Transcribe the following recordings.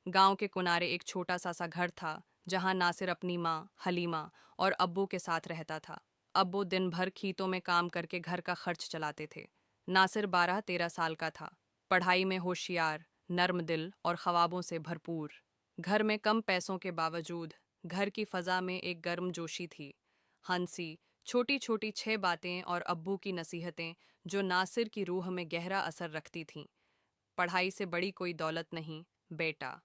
गांव के किनारे एक छोटा सा घर था जहां नासिर अपनी माँ हलीमा और अब्बू के साथ रहता था। अब्बू दिन भर खेतों में काम करके घर का खर्च चलाते थे। नासिर 12-13 साल का था, पढ़ाई में होशियार, नर्म दिल और ख्वाबों से भरपूर। घर में कम पैसों के बावजूद घर की फजा में एक गर्मजोशी थी। हंसी, छोटी छोटी 6 बातें और अब्बू की नसीहतें जो नासिर की रूह में गहरा असर रखती थीं। पढ़ाई से बड़ी कोई दौलत नहीं, बेटा।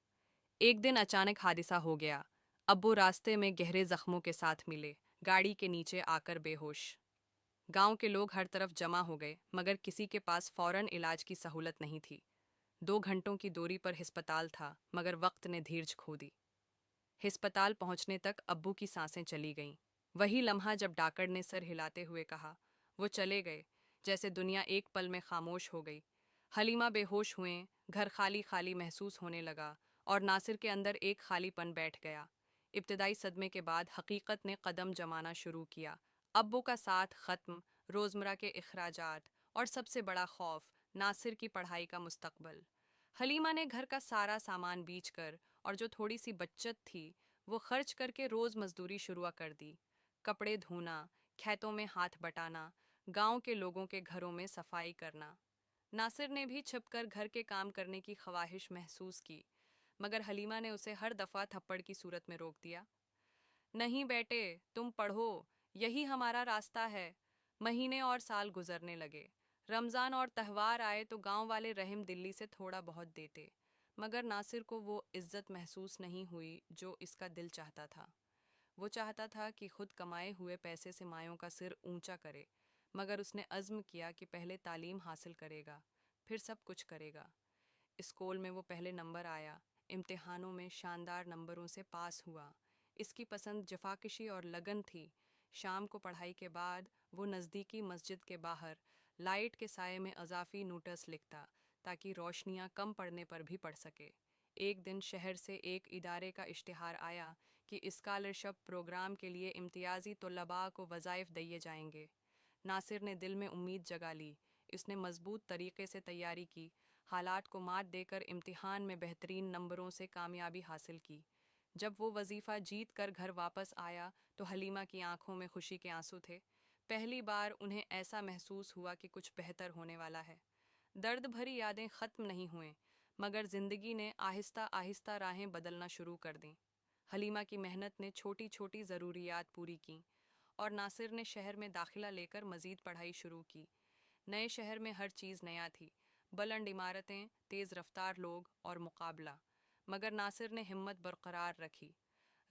एक दिन अचानक हादसा हो गया। अब्बू रास्ते में गहरे जख्मों के साथ मिले, गाड़ी के नीचे आकर बेहोश। गांव के लोग हर तरफ जमा हो गए, मगर किसी के पास फौरन इलाज की सहूलत नहीं थी। 2 घंटों की दूरी पर हिस्पताल था, मगर वक्त ने धीरज खो दी। हिस्पताल पहुंचने तक अब्बू की सांसें चली गईं। वही लम्हा जब डॉक्टर ने सर हिलाते हुए कहा, वो चले गए, जैसे दुनिया एक पल में खामोश हो गई। हलीमा बेहोश हुए, घर खाली खाली महसूस होने लगा और नासिर के अंदर एक खालीपन बैठ गया। इब्तदाई सदमे के बाद हकीकत ने कदम जमाना शुरू किया। अब्बू का साथ खत्म, रोज़मर्रा के अखराजात और सबसे बड़ा खौफ, नासिर की पढ़ाई का मुस्तकबल। हलीमा ने घर का सारा सामान बेचकर और जो थोड़ी सी बचत थी वो खर्च करके रोज़ मजदूरी शुरू कर दी। कपड़े धोना, खेतों में हाथ बटाना, गांव के लोगों के घरों में सफाई करना। नासिर ने भी छिपकर घर के काम करने की ख्वाहिश महसूस की, मगर हलीमा ने उसे हर दफ़ा थप्पड़ की सूरत में रोक दिया। नहीं बेटे, तुम पढ़ो, यही हमारा रास्ता है। महीने और साल गुजरने लगे। रमज़ान और त्यौहार आए तो गांव वाले रहम दिल्ली से थोड़ा बहुत देते, मगर नासिर को वो इज्जत महसूस नहीं हुई जो इसका दिल चाहता था। वो चाहता था कि खुद कमाए हुए पैसे से मायों का सिर ऊंचा करे, मगर उसने अज़्म किया कि पहले तालीम हासिल करेगा, फिर सब कुछ करेगा। स्कूल में वो पहले नंबर आया, इम्तिहानों में शानदार नंबरों से पास हुआ। इसकी पसंद जफाकशी और लगन थी। शाम को पढ़ाई के बाद वो नज़दीकी मस्जिद के बाहर लाइट के साये में अज़ाफ़ी नोटिस लिखता, ताकि रोशनियाँ कम पड़ने पर भी पढ़ सके। एक दिन शहर से एक इदारे का इश्तिहार आया कि स्कॉलरशिप प्रोग्राम के लिए इम्तियाज़ी तलबा को वज़ाइफ दिए जाएंगे। नासिर ने दिल में उम्मीद जगा ली। उसने मजबूत तरीके से तैयारी की, हालात को मात देकर इम्तिहान में बेहतरीन नंबरों से कामयाबी हासिल की। जब वो वजीफ़ा जीत कर घर वापस आया तो हलीमा की आंखों में खुशी के आंसू थे। पहली बार उन्हें ऐसा महसूस हुआ कि कुछ बेहतर होने वाला है। दर्द भरी यादें ख़त्म नहीं हुए, मगर ज़िंदगी ने आहिस्ता आहिस्ता राहें बदलना शुरू कर दीं। हलीमा की मेहनत ने छोटी छोटी ज़रूरियात पूरी की और नासिर ने शहर में दाखिला लेकर मज़ीद पढ़ाई शुरू की। नए शहर में हर चीज़ नया थी, बुलंद इमारतें, तेज़ रफ्तार लोग और मुकाबला। मगर नासिर ने हिम्मत बरकरार रखी।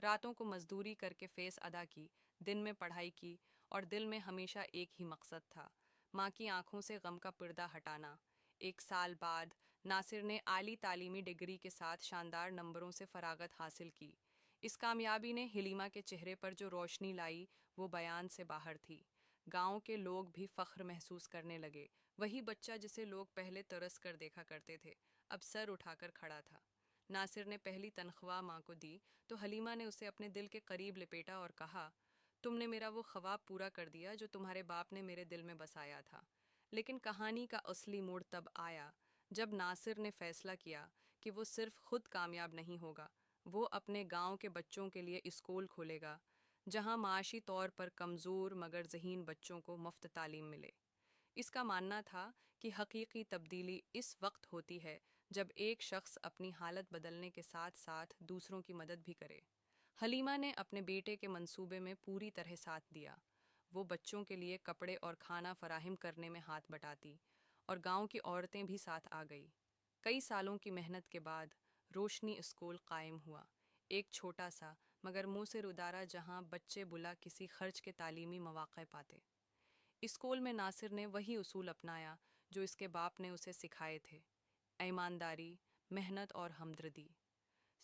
रातों को मजदूरी करके फ़ेस अदा की, दिन में पढ़ाई की और दिल में हमेशा एक ही मकसद था, माँ की आंखों से गम का पर्दा हटाना। 1 साल बाद नासिर ने आली तालीमी डिग्री के साथ शानदार नंबरों से फरागत हासिल की। इस कामयाबी ने हलीमा के चेहरे पर जो रोशनी लाई वो बयान से बाहर थी। गांव के लोग भी फ़ख्र महसूस करने लगे। वही बच्चा जिसे लोग पहले तरस कर देखा करते थे, अब सर उठाकर खड़ा था। नासिर ने पहली तनख्वाह माँ को दी तो हलीमा ने उसे अपने दिल के करीब लिपेटा और कहा, तुमने मेरा वो ख्वाब पूरा कर दिया जो तुम्हारे बाप ने मेरे दिल में बसाया था। लेकिन कहानी का असली मोड़ तब आया जब नासिर ने फैसला किया कि वो सिर्फ खुद कामयाब नहीं होगा, वो अपने गांव के बच्चों के लिए स्कूल खोलेगा, जहां माशी तौर पर कमज़ोर मगर ज़हीन बच्चों को मुफ्त तालीम मिले। इसका मानना था कि हकीकी तब्दीली इस वक्त होती है जब एक शख्स अपनी हालत बदलने के साथ साथ दूसरों की मदद भी करे। हलीमा ने अपने बेटे के मंसूबे में पूरी तरह साथ दिया। वो बच्चों के लिए कपड़े और खाना फराहम करने में हाथ बटाती और गांव की औरतें भी साथ आ गई। कई सालों की मेहनत के बाद रोशनी स्कूल कायम हुआ, एक छोटा सा मगर मुसर उदारा जहां बच्चे बुला किसी खर्च के तालीमी मौक़े पाते। स्कूल में नासिर ने वही उसूल अपनाया जो इसके बाप ने उसे सिखाए थे, ईमानदारी, मेहनत और हमदर्दी।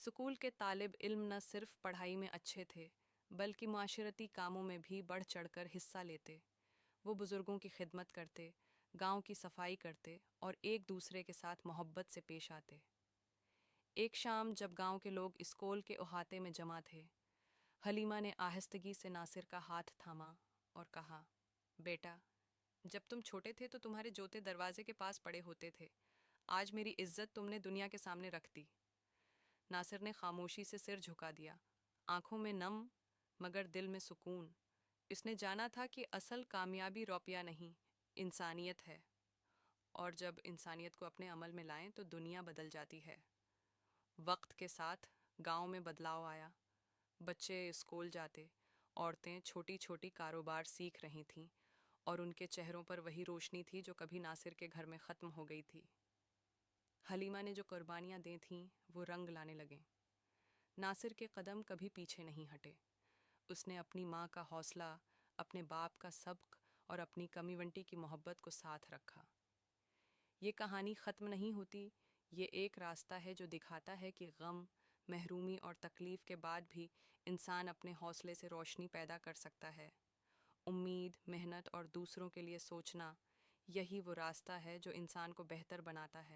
स्कूल के तालिब इल्म न सिर्फ पढ़ाई में अच्छे थे, बल्कि माशरती कामों में भी बढ़ चढ़कर हिस्सा लेते। वो बुज़ुर्गों की खिदमत करते, गांव की सफाई करते और एक दूसरे के साथ मोहब्बत से पेश आते। एक शाम जब गांव के लोग स्कूल के अहाते में जमा थे, हलीमा ने आहिस्तगी से नासिर का हाथ थामा और कहा, बेटा, जब तुम छोटे थे तो तुम्हारे जूते दरवाजे के पास पड़े होते थे। आज मेरी इज्जत तुमने दुनिया के सामने रख दी। ناصر نے خاموشی سے سر جھکا دیا، آنکھوں میں نم مگر دل میں سکون۔ اس نے جانا تھا کہ اصل کامیابی روپیہ نہیں، انسانیت ہے، اور جب انسانیت کو اپنے عمل میں لائیں تو دنیا بدل جاتی ہے۔ وقت کے ساتھ گاؤں میں بدلاؤ آیا، بچے اسکول جاتے، عورتیں چھوٹی چھوٹی کاروبار سیکھ رہی تھیں، اور ان کے چہروں پر وہی روشنی تھی جو کبھی ناصر کے گھر میں ختم ہو گئی تھی۔ حلیمہ نے جو قربانیاں دی تھیں وہ رنگ لانے لگیں۔ ناصر کے قدم کبھی پیچھے نہیں ہٹے۔ اس نے اپنی ماں کا حوصلہ، اپنے باپ کا سبق اور اپنی کمی ونٹی کی محبت کو ساتھ رکھا۔ یہ کہانی ختم نہیں ہوتی، یہ ایک راستہ ہے جو دکھاتا ہے کہ غم، محرومی اور تکلیف کے بعد بھی انسان اپنے حوصلے سے روشنی پیدا کر سکتا ہے۔ امید، محنت اور دوسروں کے لیے سوچنا، یہی وہ راستہ ہے جو انسان کو بہتر بناتا ہے۔